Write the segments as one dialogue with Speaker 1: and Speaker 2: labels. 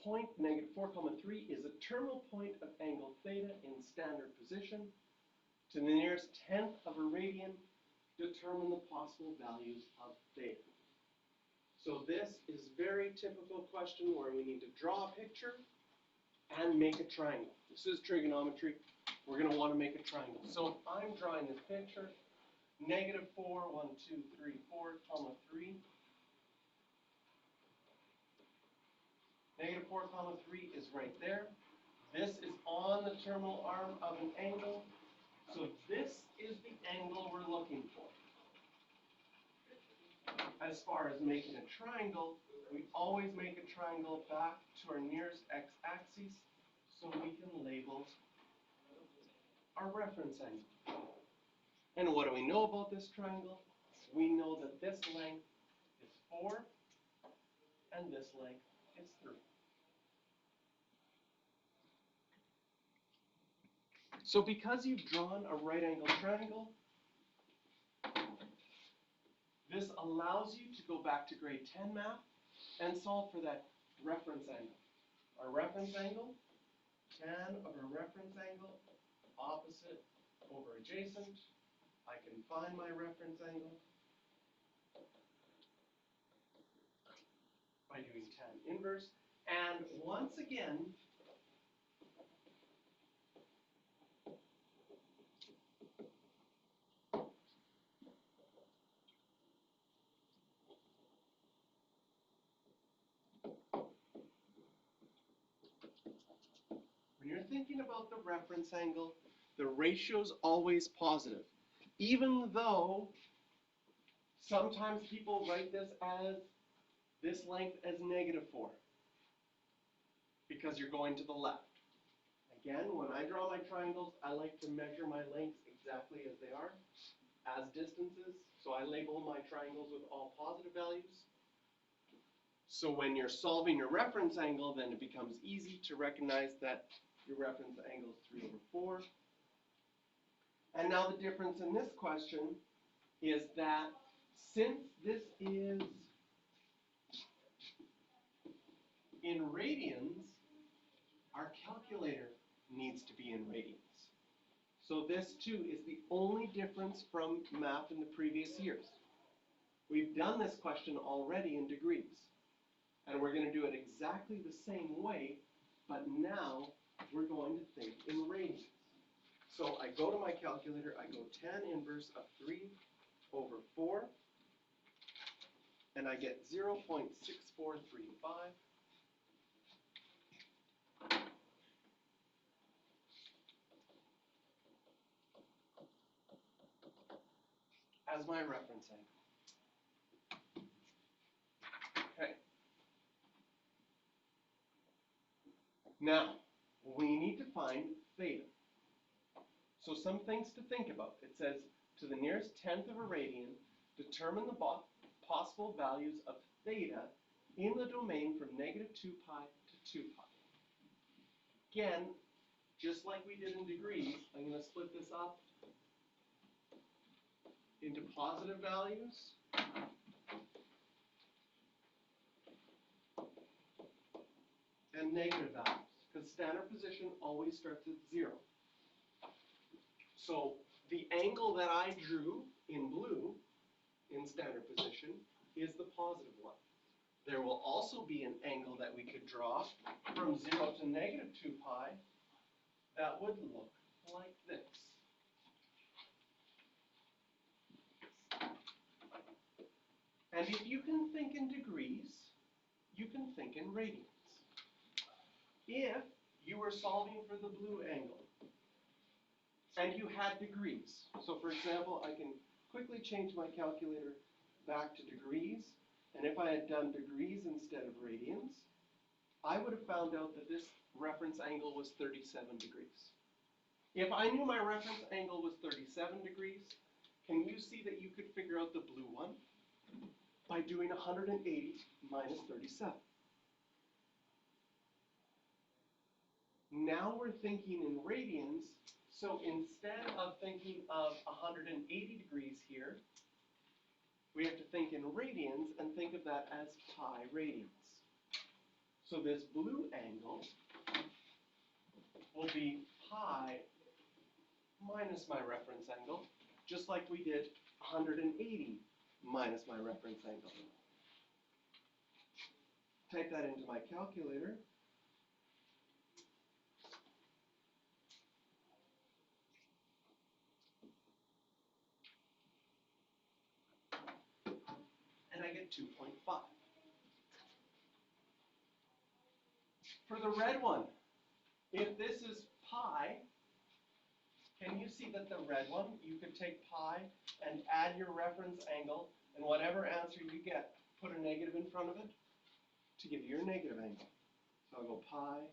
Speaker 1: point, -4, 3, is a terminal point of angle theta in standard position. To the nearest tenth of a radian, determine the possible values of theta. So this is very typical question where we need to draw a picture and make a triangle. This is trigonometry. We're going to want to make a triangle. So I'm drawing this picture. -4, 1, 2, 3, 4, 3. -4, 3 is right there. This is on the terminal arm of an angle. So this is the angle we're looking for. As far as making a triangle, we always make a triangle back to our nearest x-axis so we can label our reference angle. And what do we know about this triangle? We know that this length is 4 and this length is 3. So because you've drawn a right angle triangle, this allows you to go back to grade 10 math and solve for that reference angle. Our reference angle, tan of a reference angle, opposite over adjacent. I can find my reference angle by doing tan inverse. And once again, when you're thinking about the reference angle, the ratio is always positive. Even though sometimes people write this as this length as -4 because you're going to the left. Again, when I draw my triangles, I like to measure my lengths exactly as they are, as distances. So I label my triangles with all positive values. So when you're solving your reference angle, then it becomes easy to recognize that your reference angle is 3/4. And now the difference in this question is that since this is in radians, our calculator needs to be in radians. So this too is the only difference from math in the previous years. We've done this question already in degrees. And we're going to do it exactly the same way, but now we're going to think in radians. So I go to my calculator, I go tan inverse of 3/4, and I get 0.6435. As my reference angle. Okay. Now, we need to find theta. So some things to think about. It says, to the nearest tenth of a radian, determine the possible values of theta in the domain from -2 pi to 2 pi. Again, just like we did in degrees, I'm going to split this up into positive values and negative values, because standard position always starts at 0. So the angle that I drew in blue in standard position is the positive one. There will also be an angle that we could draw from 0 to -2 pi that would look like this. And if you can think in degrees, you can think in radians. If you were solving for the blue angle, and you had degrees. So for example, I can quickly change my calculator back to degrees, and if I had done degrees instead of radians, I would have found out that this reference angle was 37 degrees. If I knew my reference angle was 37 degrees, can you see that you could figure out the blue one by doing 180 minus 37? Now we're thinking in radians. So instead of thinking of 180 degrees here, we have to think in radians and think of that as pi radians. So this blue angle will be pi minus my reference angle, just like we did 180 minus my reference angle. Type that into my calculator. And I get 2.5. For the red one, if this is pi, can you see that the red one, you could take pi and add your reference angle, and whatever answer you get, put a negative in front of it to give you your negative angle. So I'll go pi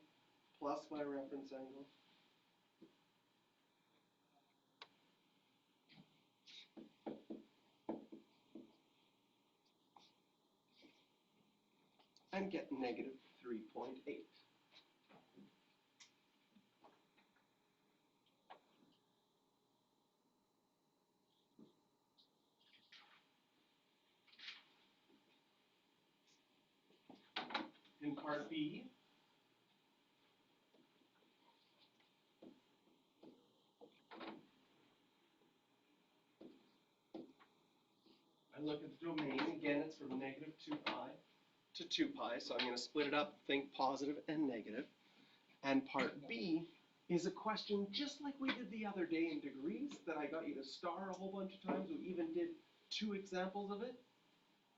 Speaker 1: plus my reference angle and get negative 3.8. In part B, I look at the domain. Again, it's from negative 2 pi to 2 pi, so I'm going to split it up, think positive and negative. And part B is a question just like we did the other day in degrees that I got you to star a whole bunch of times. We even did 2 examples of it.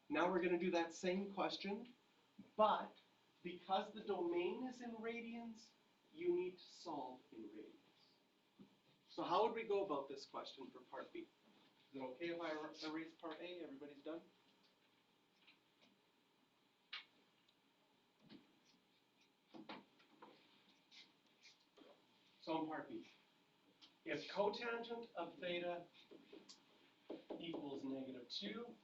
Speaker 1: Now we're going to do that same question, but because the domain is in radians, you need to solve in radians. So how would we go about this question for part B? Is it okay if I erase part A? Everybody's done? So in part B, if cotangent of theta equals negative 2,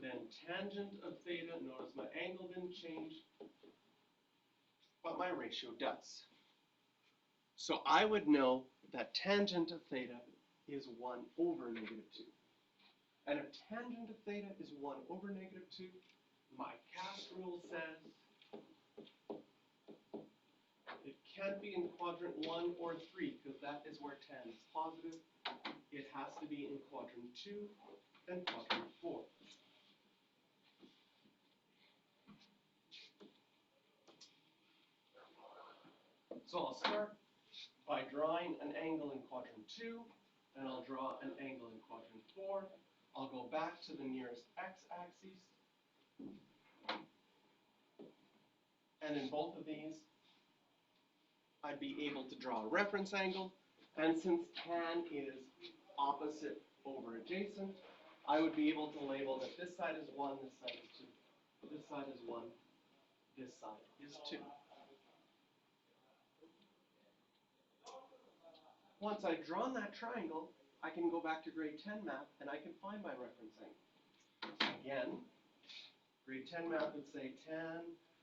Speaker 1: then tangent of theta, notice my angle didn't change, but my ratio does. So I would know that tangent of theta is 1 over negative 2. And if tangent of theta is 1 over negative 2, my cast rule says it can't be in quadrant 1 or 3, because that is where tan is positive. It has to be in quadrant 2 and quadrant 4. So I'll start by drawing an angle in quadrant 2, and I'll draw an angle in quadrant 4. I'll go back to the nearest x-axis, and in both of these, I'd be able to draw a reference angle, and since tan is opposite over adjacent, I would be able to label that this side is 1, this side is 2. This side is 1, this side is 2. Once I've drawn that triangle, I can go back to grade 10 math and I can find my reference angle. Again, grade 10 math would say tan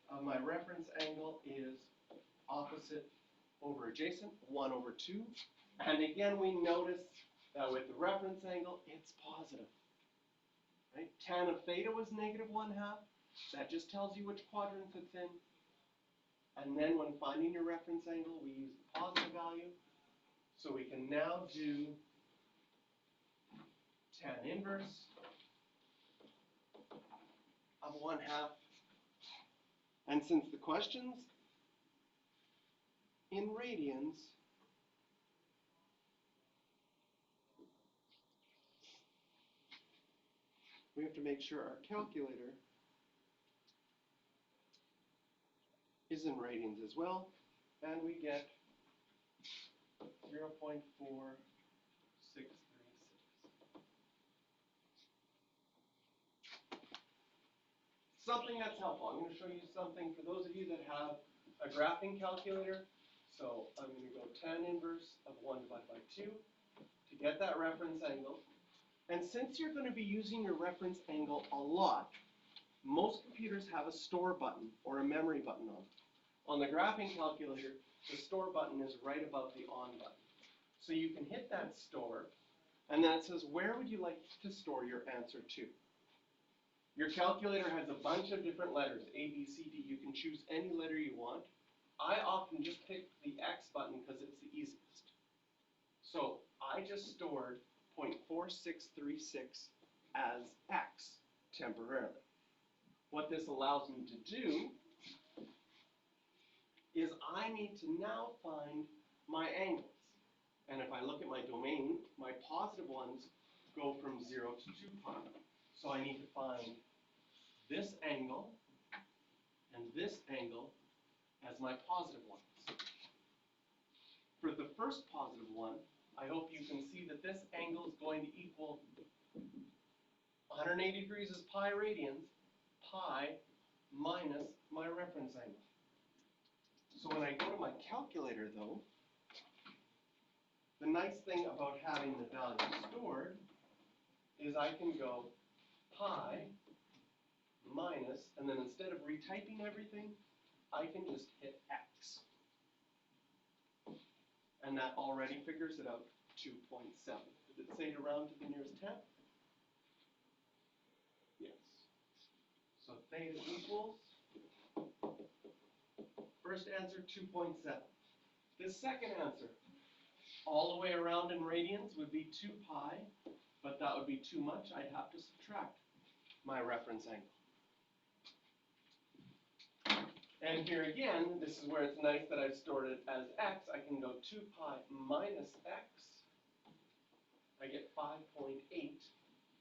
Speaker 1: of my reference angle is opposite over adjacent, 1 over 2. And again, we notice that with the reference angle, it's positive. Right? Tan of theta was negative 1/2. That just tells you which quadrant it's in. And then when finding your reference angle, we use the positive value. So we can now do tan inverse of 1/2. And since the question's in radians, we have to make sure our calculator is in radians as well, and we get 0.4636. Something that's helpful. I'm going to show you something for those of you that have a graphing calculator. So I'm going to go tan inverse of 1 divided by 2 to get that reference angle. And since you're going to be using your reference angle a lot, most computers have a store button or a memory button on it. On the graphing calculator, the store button is right above the on button. So you can hit that store, and then it says, where would you like to store your answer to? Your calculator has a bunch of different letters, A, B, C, D. You can choose any letter you want. I often just pick the X button because it's the easiest. So I just stored 0.4636 as X temporarily. What this allows me to do is I need to now find my angles. And if I look at my domain, my positive ones go from 0 to 2 pi. So I need to find this angle and this angle as my positive ones. For the first positive one, I hope you can see that this angle is going to equal 180 degrees is pi radians, pi minus my reference angle. So when I go to my calculator though, the nice thing about having the value stored is I can go pi minus, and then instead of retyping everything, I can just hit X. And that already figures it out, 2.7. Did it say to round to the nearest tenth? Yes. So theta equals, first answer 2.7. This second answer, all the way around in radians would be 2 pi, but that would be too much. I'd have to subtract my reference angle. And here again, this is where it's nice that I've stored it as X. I can go 2 pi minus X. I get 5.8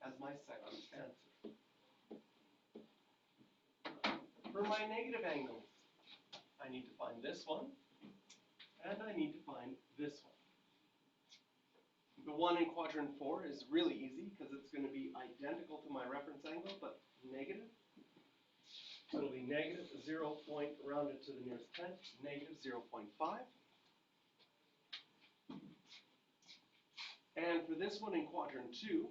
Speaker 1: as my second answer. For my negative angles, I need to find this one, and I need to find this one. The one in quadrant 4 is really easy because it's going to be identical to my reference angle, but negative. So it'll be negative 0. Rounded to the nearest tenth, negative 0.5. And for this one in quadrant 2,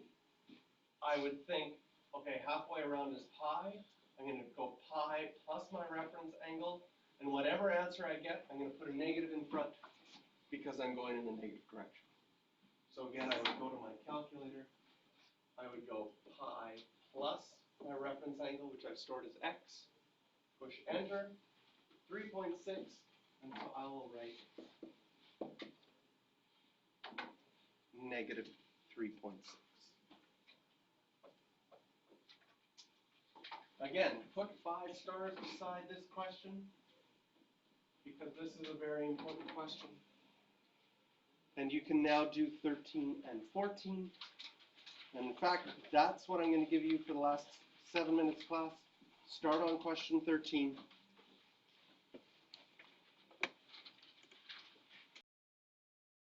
Speaker 1: I would think, okay, halfway around is pi. I'm going to go pi plus my reference angle, and whatever answer I get, I'm going to put a negative in front because I'm going in the negative direction. So again, I would go to my calculator. I would go pi plus my reference angle, which I've stored as X. Push enter, 3.6, and so I will write negative 3.6. Again, put 5 stars beside this question because this is a very important question. And you can now do 13 and 14. And in fact, that's what I'm going to give you for the last 7 minutes class. Start on question 13.